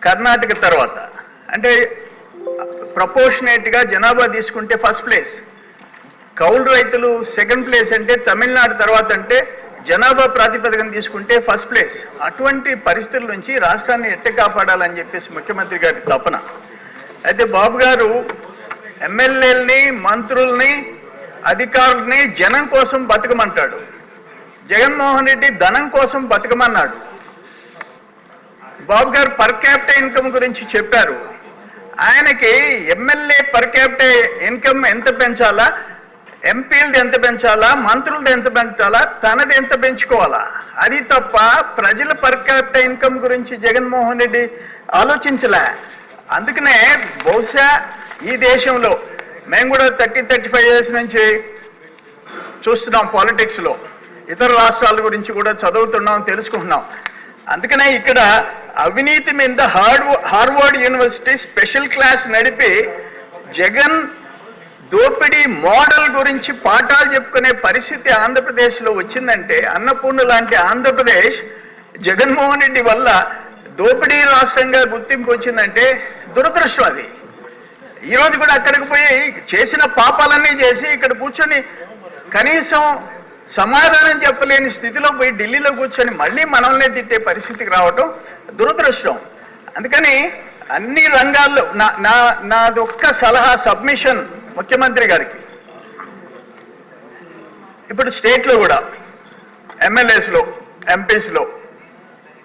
కర్ణాటక తర్వాత, అంటే ప్రపోర్షనేట్గా జనాభా తీసుకుంటే ఫస్ట్ ప్లేస్, కౌలు రైతులు సెకండ్ ప్లేస్, అంటే తమిళనాడు తర్వాత అంటే జనాభా ప్రాతిపదికన తీసుకుంటే ఫస్ట్ ప్లేస్. అటువంటి పరిస్థితుల నుంచి రాష్ట్రాన్ని ఎట్ట కాపాడాలని చెప్పేసి ముఖ్యమంత్రి గారి తపన. అయితే బాబు గారు ఎమ్మెల్యేలని, మంత్రుల్ని, అధికారుల్ని జనం కోసం బతకమంటాడు. జగన్మోహన్ రెడ్డి ధనం కోసం బతకమన్నాడు. బాబు గారు పర్ క్యాపిటల్ ఇన్కమ్ గురించి చెప్పారు. ఆయనకి ఎమ్మెల్యే పర్ క్యాపిటల్ ఇన్కమ్ ఎంత పెంచాలా, ఎంపీలది ఎంత పెంచాలా, మంత్రులది ఎంత పెంచాలా, తనది ఎంత పెంచుకోవాలా, అది తప్ప ప్రజల పర్ క్యాపిటల్ ఇన్కమ్ గురించి జగన్మోహన్ రెడ్డి ఆలోచించలే. అందుకనే బహుశా ఈ దేశంలో మేము కూడా 30-35 years నుంచి చూస్తున్నాం పాలిటిక్స్లో, ఇతర రాష్ట్రాల గురించి కూడా చదువుతున్నాం, తెలుసుకుంటున్నాం. అందుకనే ఇక్కడ అవినీతి మీద హార్వర్డ్ యూనివర్సిటీ స్పెషల్ క్లాస్ నడిపి జగన్ దోపిడీ మోడల్ గురించి పాఠాలు చెప్పుకునే పరిస్థితి ఆంధ్రప్రదేశ్లో వచ్చిందంటే, అన్నపూర్ణ లాంటి ఆంధ్రప్రదేశ్ జగన్మోహన్ రెడ్డి వల్ల దోపిడీ రాష్ట్రంగా గుర్తింపు వచ్చిందంటే దురదృష్టం. అది ఈరోజు కూడా అక్కడికి పోయి చేసిన పాపాలన్నీ చేసి ఇక్కడ కూర్చొని కనీసం సమాధానం చెప్పలేని స్థితిలో పోయి ఢిల్లీలో కూర్చొని మళ్ళీ మనల్నే తిట్టే పరిస్థితికి రావటం దురదృష్టం. అందుకని అన్ని రంగాల్లో నాదొక్క సలహా, సబ్మిషన్ ముఖ్యమంత్రి గారికి, ఇప్పుడు స్టేట్లో కూడా ఎమ్మెల్యేస్లో, ఎంపీస్లో,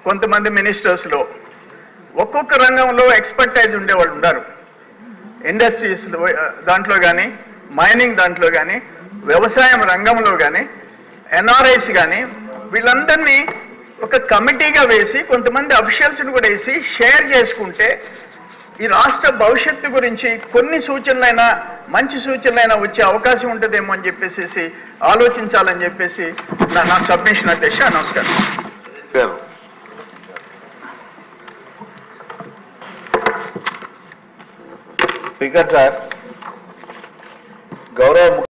కొంతమంది మినిస్టర్స్లో ఒక్కొక్క రంగంలో ఎక్స్పర్టైజ్ ఉండేవాళ్ళు ఉన్నారు. ఇండస్ట్రీస్ దాంట్లో కానీ, మైనింగ్ దాంట్లో కానీ, వ్యవసాయం రంగంలో కానీ, ఎన్ఆర్ఐస్ కానీ, వీళ్ళందరినీ ఒక కమిటీగా వేసి కొంతమంది అఫీషియల్స్ని కూడా వేసి షేర్ చేసుకుంటే ఈ రాష్ట్ర భవిష్యత్తు గురించి కొన్ని సూచనలైనా, మంచి సూచనలైనా వచ్చే అవకాశం ఉంటుందేమో అని చెప్పేసి ఆలోచించాలని చెప్పేసి నా సబ్మిషన్. అధ్యక్ష, నమస్కారం. స్పీకర్ సార్, గౌరవ